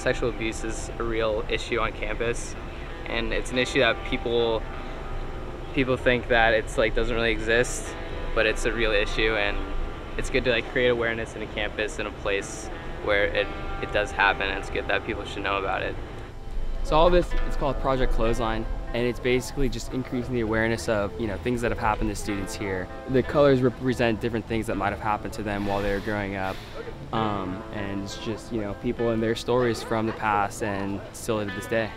sexual abuse is a real issue on campus, and it's an issue that people think that it's like doesn't really exist, but it's a real issue, and it's good to like create awareness in a campus, in a place where it does happen, and it's good that people should know about it. So all this, it's called Project Clothesline, and it's basically just increasing the awareness of, you know, things that have happened to students here. The colors represent different things that might have happened to them while they were growing up. And it's just, you know, people and their stories from the past and still to this day.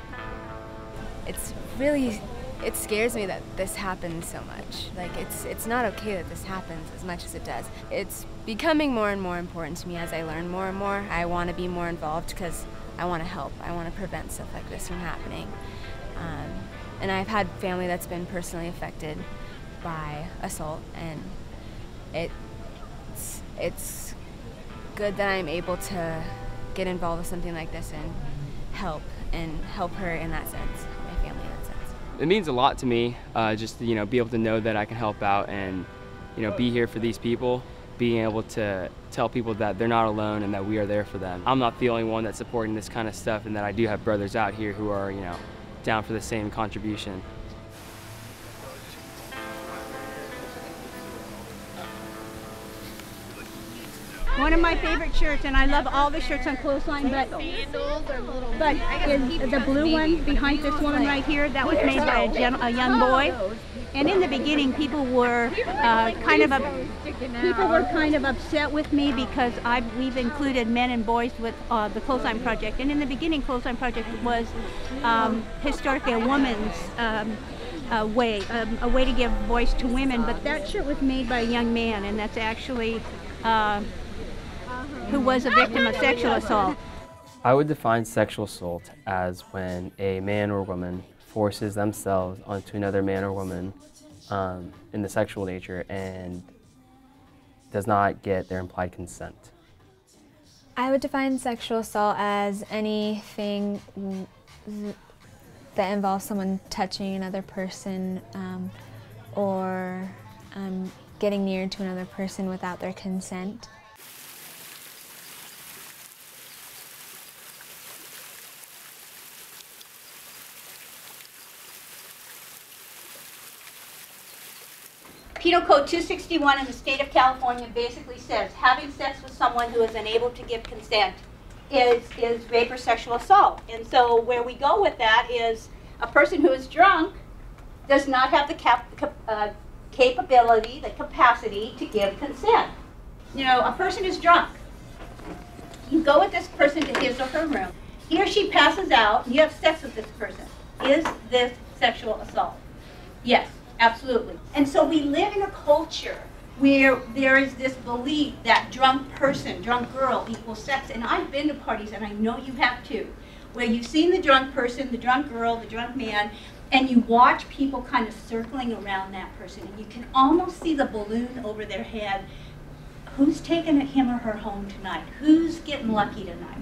It scares me that this happens so much. Like, it's not okay that this happens as much as it does. It's becoming more and more important to me as I learn more and more. I want to be more involved because I want to help. I want to prevent stuff like this from happening. And I've had family that's been personally affected by assault, and it's good that I'm able to get involved with something like this and help her in that sense, my family in that sense. It means a lot to me, just to, you know, be able to know that I can help out and, you know, be here for these people, being able to tell people that they're not alone and that we are there for them. I'm not the only one that's supporting this kind of stuff, and that I do have brothers out here who are, you know, down for the same contribution. One of my favorite shirts, and I love all the shirts on Clothesline, but is the blue one behind this woman right here, that was made by a young boy. And in the beginning, people were kind of upset with me because we've included men and boys with the Clothesline Project. And in the beginning, Clothesline Project was historically a woman's a way to give voice to women. But that shirt was made by a young man, and that's actually who was a victim of sexual assault. I would define sexual assault as when a man or woman forces themselves onto another man or woman in the sexual nature and does not get their implied consent. I would define sexual assault as anything that involves someone touching another person or getting near to another person without their consent. Penal Code 261 in the state of California basically says having sex with someone who is unable to give consent is rape or sexual assault. And so where we go with that is a person who is drunk does not have the capability, the capacity to give consent. You know, a person is drunk. You go with this person to his or her room. He or she passes out, and you have sex with this person. Is this sexual assault? Yes. Absolutely. And so we live in a culture where there is this belief that drunk person, drunk girl equals sex. And I've been to parties, and I know you have too, where you've seen the drunk person, the drunk girl, the drunk man, and you watch people kind of circling around that person, and you can almost see the balloon over their head. Who's taking him or her home tonight? Who's getting lucky tonight?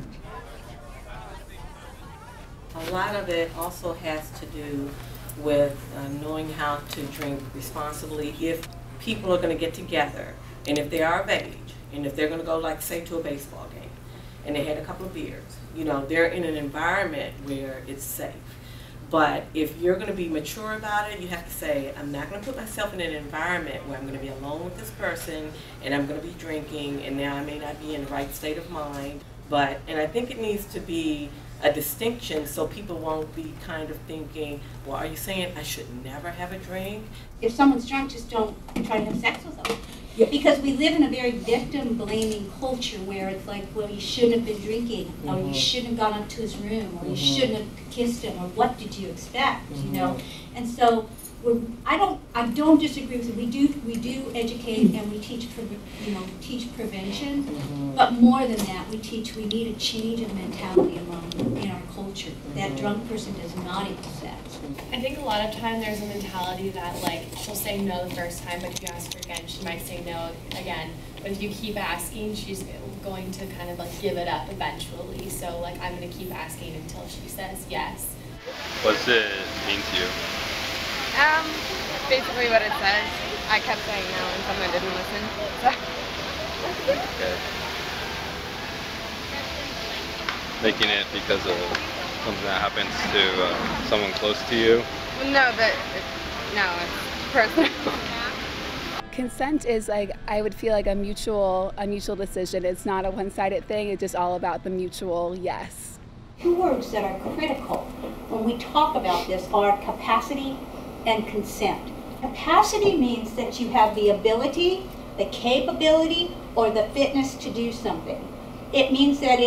A lot of it also has to do with knowing how to drink responsibly. If people are going to get together, and if they are of age, and if they're going to go, like, say, to a baseball game, and they had a couple of beers, you know, they're in an environment where it's safe. But if you're going to be mature about it, you have to say, I'm not going to put myself in an environment where I'm going to be alone with this person, and I'm going to be drinking, and now I may not be in the right state of mind. And I think it needs to be a distinction so people won't be kind of thinking, well, are you saying I should never have a drink? If someone's drunk, just don't try to have sex with them. Yeah. Because we live in a very victim-blaming culture where it's like, well, you shouldn't have been drinking, or you shouldn't have gone up to his room, or you shouldn't have kissed him, or what did you expect, you know? And so I don't disagree with it. We do educate, and we teach prevention, but more than that, we need a change of mentality in our culture. That drunk person does not equal sex. I think a lot of time there's a mentality that, like, she'll say no the first time, but if you ask her again, she might say no again. But if you keep asking, she's going to kind of, like, give it up eventually. So, like, I'm going to keep asking until she says yes. What's it mean to you? Basically what it says. I kept saying no and someone didn't listen. So. Okay. making it because of something that happens to someone close to you? No, it's personal. Consent is like, I would feel like a mutual decision. It's not a one-sided thing. It's just all about the mutual yes. Two words that are critical when we talk about this are capacity and consent. Capacity means that you have the ability, the capability, or the fitness to do something. It means that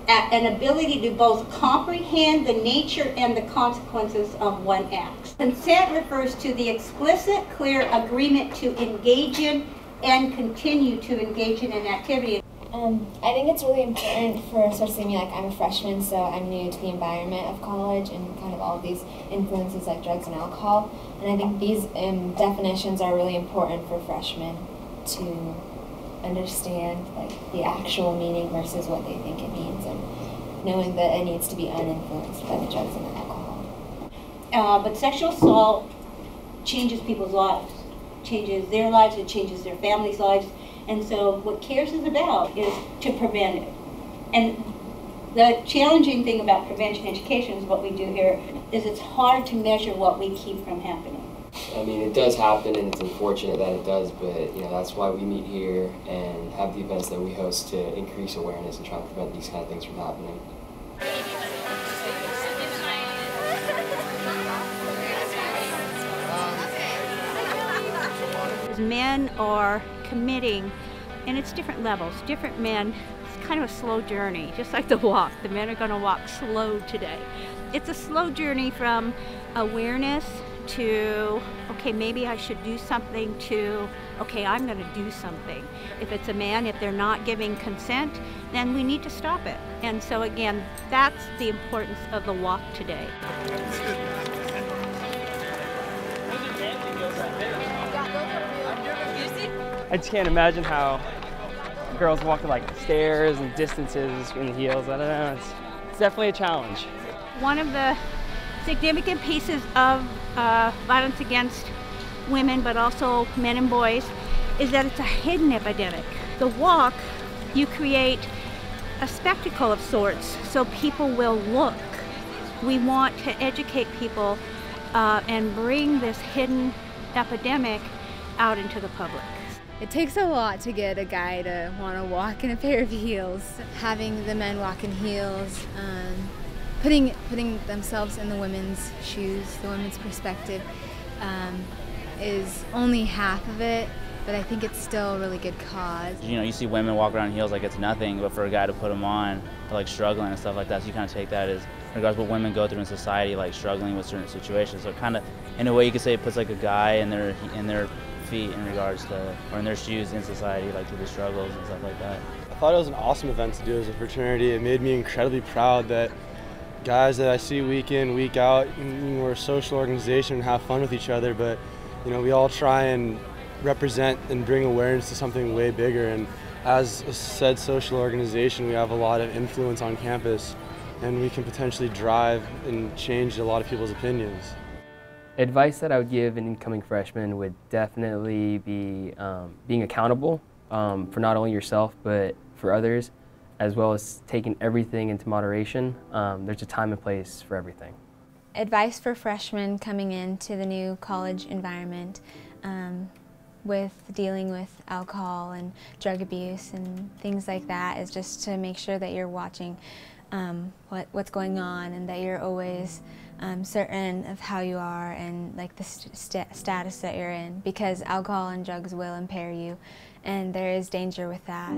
an ability to both comprehend the nature and the consequences of one act. Consent refers to the explicit, clear agreement to engage in and continue to engage in an activity. I think it's really important for, especially me, like I'm a freshman, so I'm new to the environment of college and kind of all of these influences like drugs and alcohol. And I think these definitions are really important for freshmen to understand like the actual meaning versus what they think it means, and knowing that it needs to be uninfluenced by the drugs and the alcohol. But sexual assault changes people's lives, changes their lives, it changes their families' lives. And so what CARES is about is to prevent it. And the challenging thing about prevention education is what we do here is it's hard to measure what we keep from happening. I mean, it does happen, and it's unfortunate that it does, but that's why we meet here and have the events that we host to increase awareness and try to prevent these kind of things from happening. Men are committing, and it's different levels, different men. It's kind of a slow journey, just like the walk. The men are going to walk slow today. It's a slow journey from awareness to, okay, maybe I should do something, to, okay, I'm going to do something. If it's a man, if they're not giving consent, then we need to stop it. And so again, that's the importance of the walk today. I just can't imagine how girls walk like stairs and distances in heels. I don't know, it's definitely a challenge. One of the significant pieces of violence against women, but also men and boys, is that it's a hidden epidemic. The walk, you create a spectacle of sorts so people will look. We want to educate people and bring this hidden epidemic out into the public. It takes a lot to get a guy to want to walk in a pair of heels. Having the men walk in heels, putting themselves in the women's shoes, the women's perspective, is only half of it, but I think it's still a really good cause. You see women walk around in heels like it's nothing, but for a guy to put them on, they're like struggling and stuff like that, so you kind of take that as regards what women go through in society, like struggling with certain situations. So kind of, in a way, you could say it puts like a guy in their feet in regards to, or in their shoes in society, like through the struggles and stuff like that. I thought it was an awesome event to do as a fraternity. It made me incredibly proud that guys that I see week in, week out, we're a social organization and have fun with each other, but we all try and represent and bring awareness to something way bigger. And as a said social organization, we have a lot of influence on campus, and we can potentially drive and change a lot of people's opinions. Advice that I would give an incoming freshman would definitely be being accountable for not only yourself but for others, as well as taking everything into moderation. There's a time and place for everything. Advice for freshmen coming into the new college environment with dealing with alcohol and drug abuse and things like that is just to make sure that you're watching what's going on, and that you're always certain of how you are and like the status that you're in, because alcohol and drugs will impair you, and there is danger with that.